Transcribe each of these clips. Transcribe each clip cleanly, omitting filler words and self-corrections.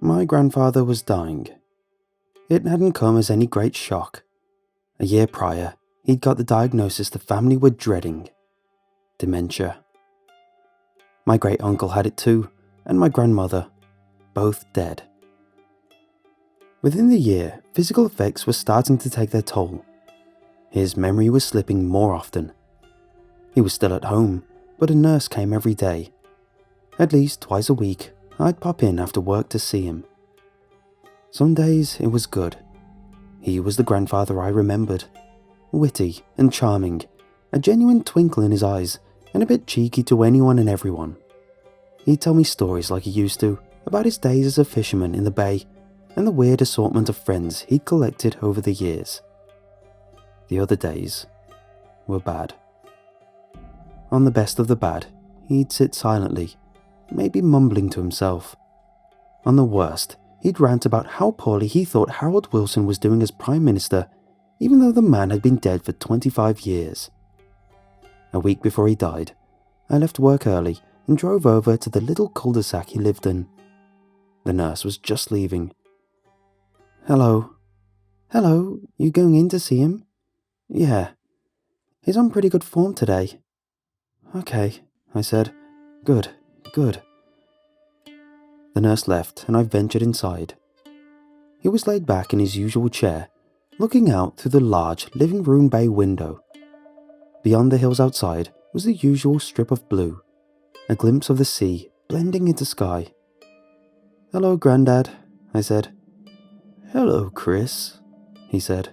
My grandfather was dying. It hadn't come as any great shock. A year prior, he'd got the diagnosis the family were dreading: dementia. My great-uncle had it too, and my grandmother, both dead. Within the year, physical effects were starting to take their toll. His memory was slipping more often. He was still at home, but a nurse came every day. At least twice a week, I'd pop in after work to see him. Some days it was good. He was the grandfather I remembered. Witty and charming, a genuine twinkle in his eyes, and a bit cheeky to anyone and everyone. He'd tell me stories like he used to, about his days as a fisherman in the bay, and the weird assortment of friends he'd collected over the years. The other days were bad. On the best of the bad, he'd sit silently, maybe mumbling to himself. On the worst, he'd rant about how poorly he thought Harold Wilson was doing as Prime Minister, even though the man had been dead for 25 years. A week before he died, I left work early and drove over to the little cul-de-sac he lived in. The nurse was just leaving. Hello, you going in to see him? Yeah. He's on pretty good form today. Okay, I said. Good. The nurse left and I ventured inside. He was laid back in his usual chair, looking out through the large living room bay window. Beyond the hills outside was the usual strip of blue, a glimpse of the sea blending into sky. Hello, Grandad, I said. Hello, Chris, he said.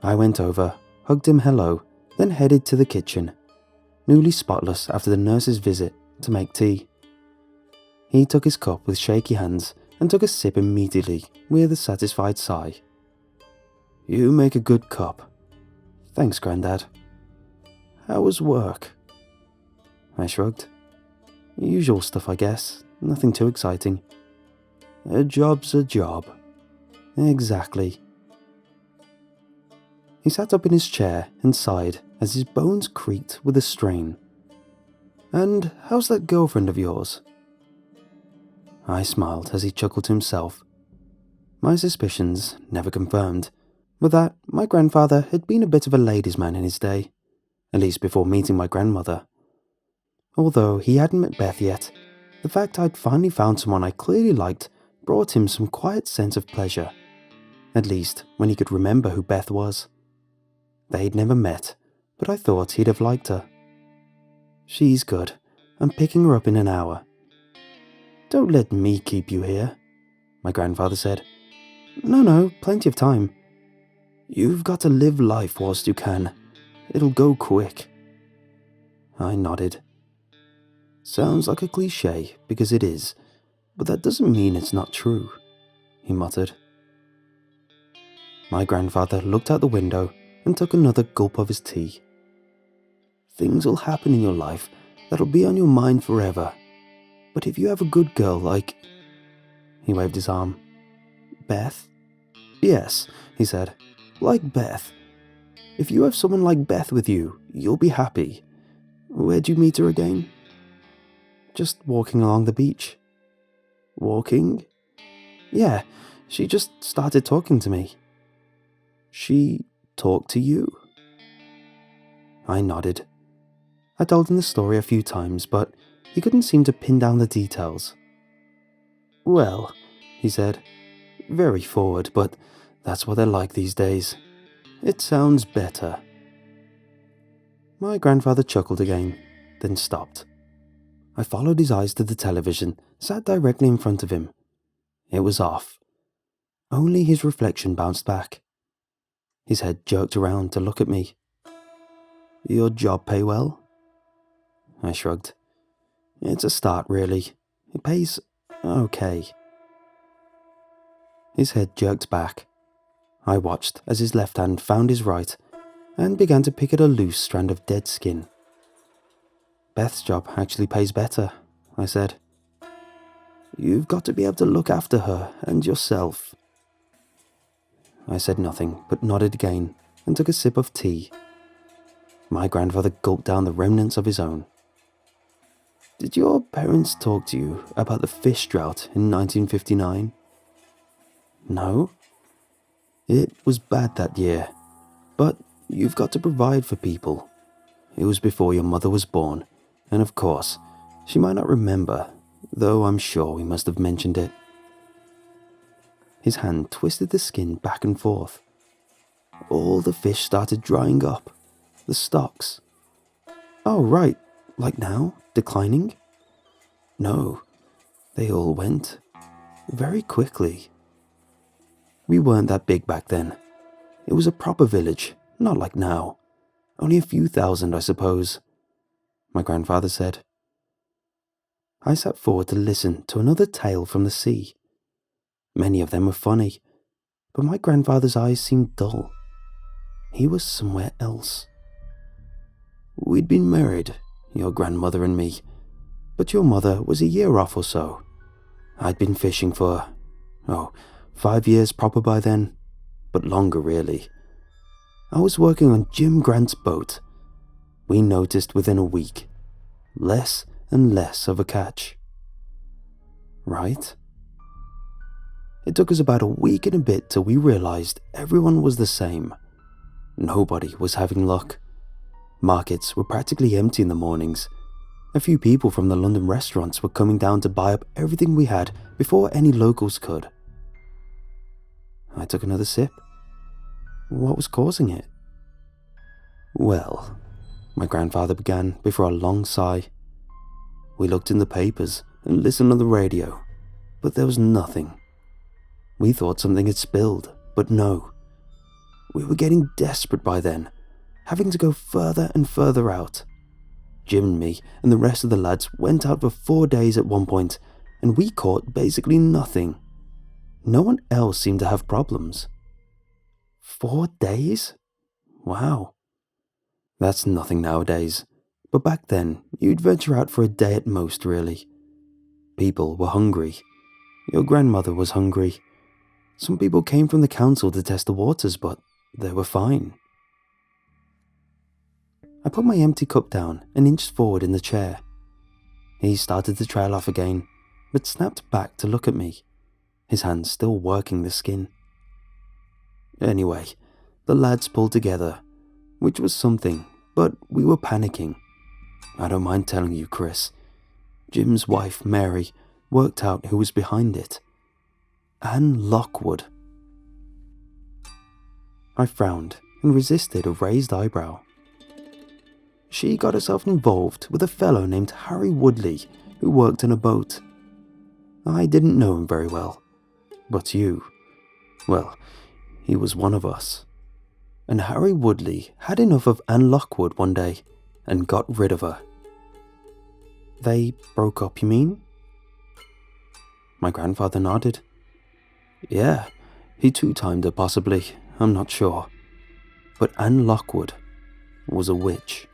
I went over, hugged him hello, then headed to the kitchen, newly spotless after the nurse's visit, to make tea. He took his cup with shaky hands and took a sip immediately with a satisfied sigh. You make a good cup. Thanks, Grandad. How was work? I shrugged. Usual stuff, I guess. Nothing too exciting. A job's a job. Exactly. He sat up in his chair and sighed as his bones creaked with a strain. And how's that girlfriend of yours? I smiled as he chuckled to himself. My suspicions, never confirmed, were that my grandfather had been a bit of a ladies' man in his day, at least before meeting my grandmother. Although he hadn't met Beth yet, the fact I'd finally found someone I clearly liked brought him some quiet sense of pleasure, at least when he could remember who Beth was. They'd never met, but I thought he'd have liked her. She's good. I'm picking her up in an hour. Don't let me keep you here, my grandfather said. No, plenty of time. You've got to live life whilst you can. It'll go quick. I nodded. Sounds like a cliché, because it is, but that doesn't mean it's not true, he muttered. My grandfather looked out the window and took another gulp of his tea. Things will happen in your life that'll be on your mind forever. But if you have a good girl like... He waved his arm. Beth? Yes, he said. Like Beth. If you have someone like Beth with you, you'll be happy. Where'd you meet her again? Just walking along the beach. Walking? Yeah, she just started talking to me. She talked to you? I nodded. I told him the story a few times, but he couldn't seem to pin down the details. Well, he said, very forward, but that's what they're like these days. It sounds better. My grandfather chuckled again, then stopped. I followed his eyes to the television, sat directly in front of him. It was off. Only his reflection bounced back. His head jerked around to look at me. Your job pay well? I shrugged. It's a start, really. It pays okay. His head jerked back. I watched as his left hand found his right and began to pick at a loose strand of dead skin. Beth's job actually pays better, I said. You've got to be able to look after her and yourself. I said nothing, but nodded again and took a sip of tea. My grandfather gulped down the remnants of his own. Did your parents talk to you about the fish drought in 1959? No? It was bad that year, but you've got to provide for people. It was before your mother was born, and of course, she might not remember, though I'm sure we must have mentioned it. His hand twisted the skin back and forth. All the fish started drying up. The stocks. Oh, right, like now, declining? No, they all went. Very quickly. We weren't that big back then. It was a proper village, not like now. Only a few thousand, I suppose, my grandfather said. I sat forward to listen to another tale from the sea. Many of them were funny, but my grandfather's eyes seemed dull. He was somewhere else. We'd been married, your grandmother and me, but your mother was a year off or so. I'd been fishing for, 5 years proper by then, but longer really. I was working on Jim Grant's boat. We noticed within a week, less and less of a catch. Right? It took us about a week and a bit till we realized everyone was the same. Nobody was having luck. Markets were practically empty in the mornings. A few people from the London restaurants were coming down to buy up everything we had before any locals could. I took another sip. What was causing it? Well, my grandfather began before a long sigh. We looked in the papers and listened on the radio, but there was nothing. We thought something had spilled, but no. We were getting desperate by then, having to go further and further out. Jim and me and the rest of the lads went out for 4 days at one point, and we caught basically nothing. No one else seemed to have problems. 4 days? Wow. That's nothing nowadays, but back then you'd venture out for a day at most, really. People were hungry. Your grandmother was hungry. Some people came from the council to test the waters, but they were fine. I put my empty cup down and inched forward in the chair. He started to trail off again, but snapped back to look at me, his hands still working the skin. Anyway, the lads pulled together, which was something, but we were panicking. I don't mind telling you, Chris. Jim's wife, Mary, worked out who was behind it. Anne Lockwood. I frowned and resisted a raised eyebrow. She got herself involved with a fellow named Harry Woodley who worked in a boat. I didn't know him very well, but well, he was one of us. And Harry Woodley had enough of Anne Lockwood one day and got rid of her. They broke up, you mean? My grandfather nodded. Yeah, he two-timed her possibly, I'm not sure. But Anne Lockwood was a witch.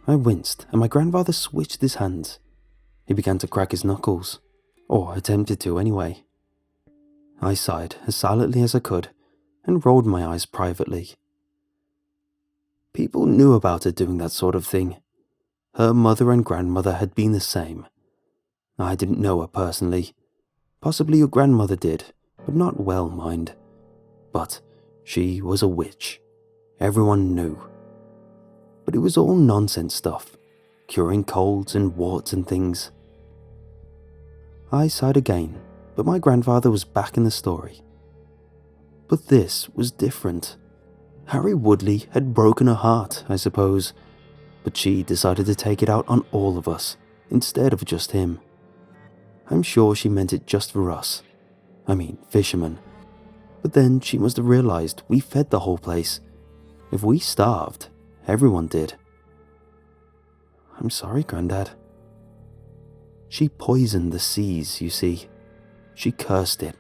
I winced and my grandfather switched his hands. He began to crack his knuckles, or attempted to anyway. I sighed as silently as I could and rolled my eyes privately. People knew about her doing that sort of thing. Her mother and grandmother had been the same. I didn't know her personally. Possibly your grandmother did, but not well, mind. But she was a witch. Everyone knew. But it was all nonsense stuff, curing colds and warts and things. I sighed again, but my grandfather was back in the story. But this was different. Harry Woodley had broken her heart, I suppose, but she decided to take it out on all of us, instead of just him. I'm sure she meant it just for us. I mean, fishermen. But then she must have realized we fed the whole place. If we starved, everyone did. I'm sorry, Grandad. She poisoned the seas, you see. She cursed it.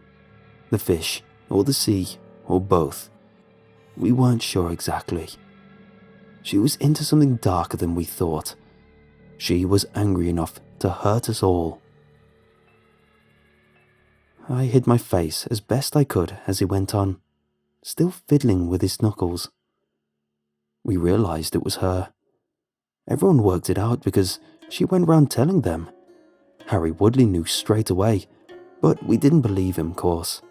The fish, or the sea, or both. We weren't sure exactly. She was into something darker than we thought. She was angry enough to hurt us all. I hid my face as best I could as he went on, still fiddling with his knuckles. We realized it was her. Everyone worked it out because she went round telling them. Harry Woodley knew straight away, but we didn't believe him, of course.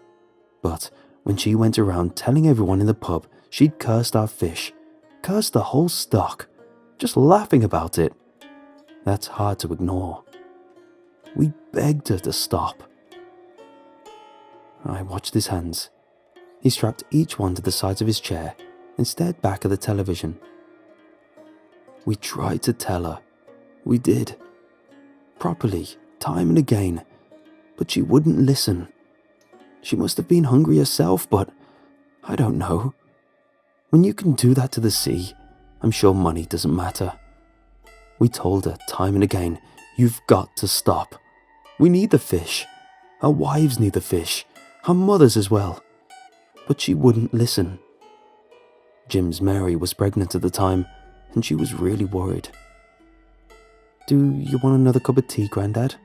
But when she went around telling everyone in the pub she'd cursed our fish, cursed the whole stock, just laughing about it, that's hard to ignore. We begged her to stop. I watched his hands. He strapped each one to the sides of his chair and stared back at the television. We tried to tell her. We did. Properly, time and again. But she wouldn't listen. She must have been hungry herself, but I don't know. When you can do that to the sea, I'm sure money doesn't matter. We told her time and again, you've got to stop. We need the fish. Our wives need the fish. Our mothers as well. But she wouldn't listen. Jim's Mary was pregnant at the time, and she was really worried. Do you want another cup of tea, Grandad?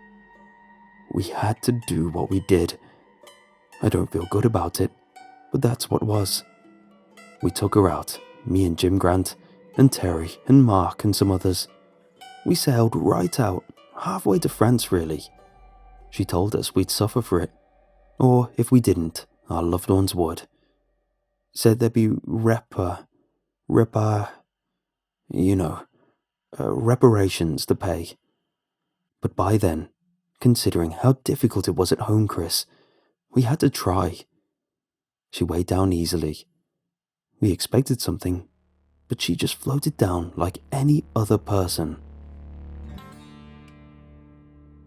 We had to do what we did. I don't feel good about it, but that's what was. We took her out, me and Jim Grant, and Terry, and Mark, and some others. We sailed right out, halfway to France really. She told us we'd suffer for it, or if we didn't, our loved ones would. Said there'd be reparations to pay. But by then, considering how difficult it was at home, Chris, we had to try. She weighed down easily. We expected something, but she just floated down like any other person.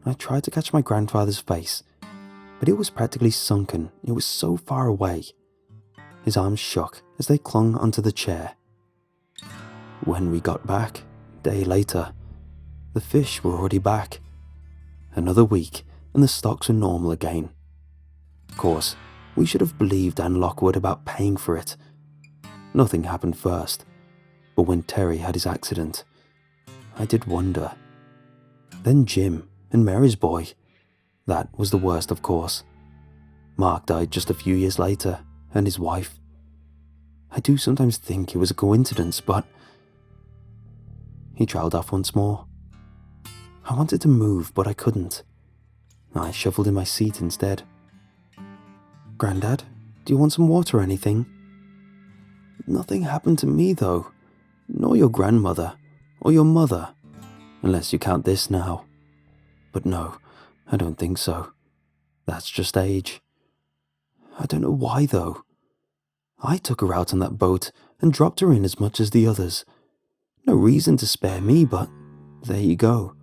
I tried to catch my grandfather's face, but it was practically sunken. It was so far away. His arms shook as they clung onto the chair. When we got back, a day later, the fish were already back. Another week, and the stocks were normal again. Of course, we should have believed Anne Lockwood about paying for it. Nothing happened first, but when Terry had his accident, I did wonder. Then Jim and Mary's boy. That was the worst, of course. Mark died just a few years later, and his wife. I do sometimes think it was a coincidence, but... He trailed off once more. I wanted to move, but I couldn't. I shuffled in my seat instead. Grandad, do you want some water or anything? Nothing happened to me, though. Nor your grandmother, or your mother. Unless you count this now. But no, I don't think so. That's just age. I don't know why, though. I took her out on that boat and dropped her in as much as the others. No reason to spare me, but there you go.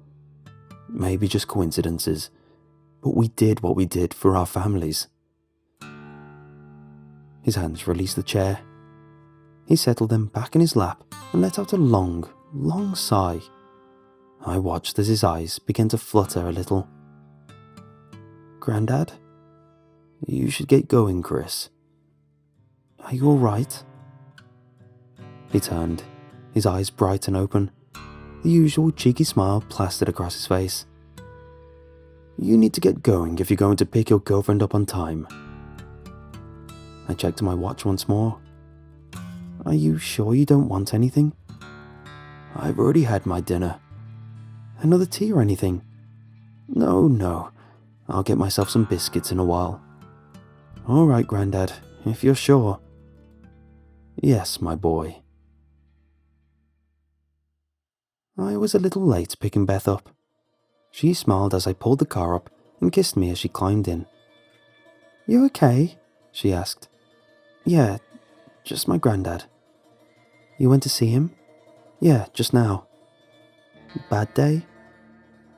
Maybe just coincidences, but we did what we did for our families. His hands released the chair. He settled them back in his lap and let out a long, long sigh. I watched as his eyes began to flutter a little. Grandad? You should get going, Chris. Are you all right? He turned, his eyes bright and open. The usual cheeky smile plastered across his face. You need to get going if you're going to pick your girlfriend up on time. I checked my watch once more. Are you sure you don't want anything? I've already had my dinner. Another tea or anything? No. I'll get myself some biscuits in a while. All right, Grandad, if you're sure. Yes, my boy. I was a little late picking Beth up. She smiled as I pulled the car up and kissed me as she climbed in. You okay? She asked. Yeah, just my Grandad. You went to see him? Yeah, just now. Bad day?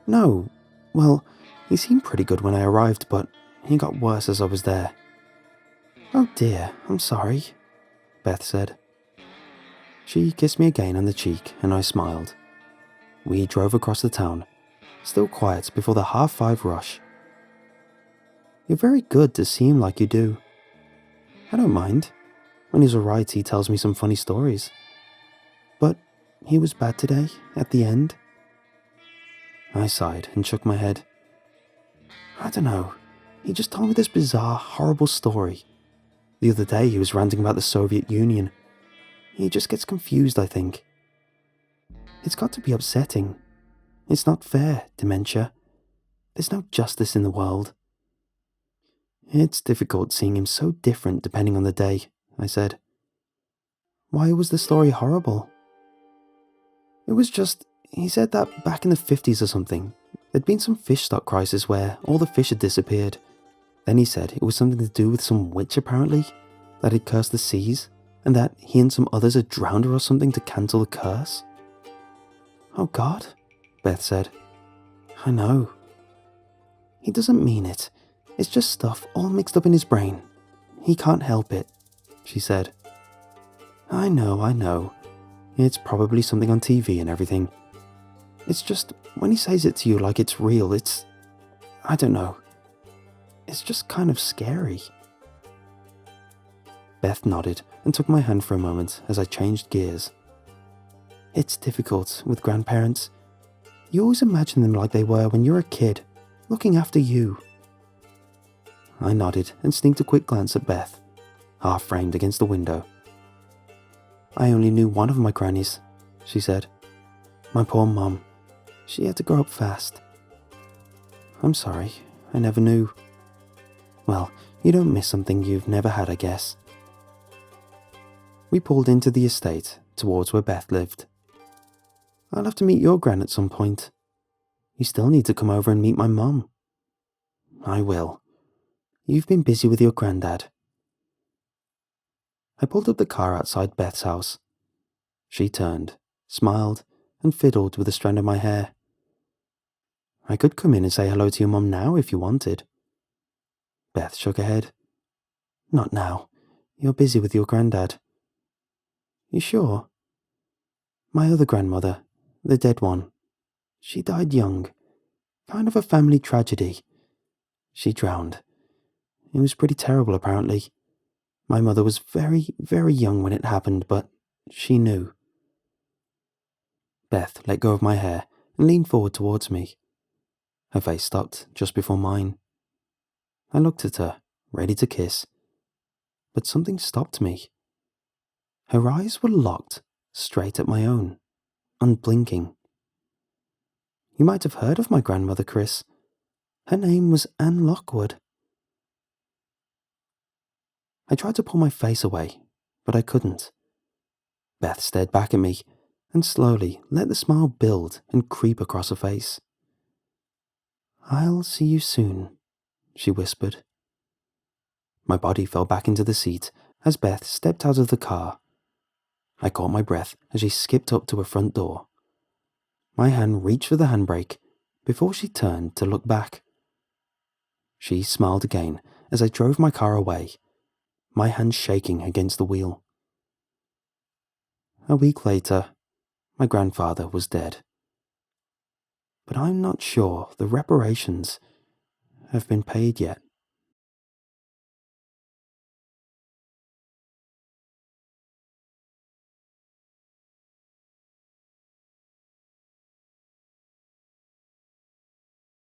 No. Well, he seemed pretty good when I arrived, but he got worse as I was there. Oh dear, I'm sorry, Beth said. She kissed me again on the cheek and I smiled. We drove across the town, still quiet before the 5:30 rush. You're very good to seem like you do. I don't mind. When he's alright, he tells me some funny stories. But he was bad today, at the end. I sighed and shook my head. I don't know. He just told me this bizarre, horrible story. The other day he was ranting about the Soviet Union. He just gets confused, I think. It's got to be upsetting. It's not fair, dementia. There's no justice in the world. It's difficult seeing him so different depending on the day, I said. Why was the story horrible? It was just, he said that back in the 50s or something, there'd been some fish stock crisis where all the fish had disappeared. Then he said it was something to do with some witch apparently, that had cursed the seas, and that he and some others had drowned her or something to cancel the curse. Oh God, Beth said. I know. He doesn't mean it. It's just stuff all mixed up in his brain. He can't help it, she said. I know. It's probably something on TV and everything. It's just, when he says it to you like it's real, I don't know. It's just kind of scary. Beth nodded and took my hand for a moment as I changed gears. It's difficult with grandparents. You always imagine them like they were when you were a kid, looking after you. I nodded and sneaked a quick glance at Beth, half framed against the window. I only knew one of my grannies, she said. My poor mum. She had to grow up fast. I'm sorry, I never knew. Well, you don't miss something you've never had, I guess. We pulled into the estate towards where Beth lived. I'll have to meet your gran at some point. You still need to come over and meet my mum. I will. You've been busy with your granddad. I pulled up the car outside Beth's house. She turned, smiled, and fiddled with a strand of my hair. I could come in and say hello to your mum now if you wanted. Beth shook her head. Not now. You're busy with your granddad. You sure? My other grandmother, the dead one, she died young. Kind of a family tragedy. She drowned. It was pretty terrible, apparently. My mother was very, very young when it happened, but she knew. Beth let go of my hair and leaned forward towards me. Her face stopped just before mine. I looked at her, ready to kiss, but something stopped me. Her eyes were locked straight at my own, unblinking. You might have heard of my grandmother, Chris. Her name was Anne Lockwood. I tried to pull my face away, but I couldn't. Beth stared back at me and slowly let the smile build and creep across her face. I'll see you soon, she whispered. My body fell back into the seat as Beth stepped out of the car. I caught my breath as she skipped up to her front door. My hand reached for the handbrake before she turned to look back. She smiled again as I drove my car away, my hand shaking against the wheel. A week later, my grandfather was dead. But I'm not sure the reparations have been paid yet.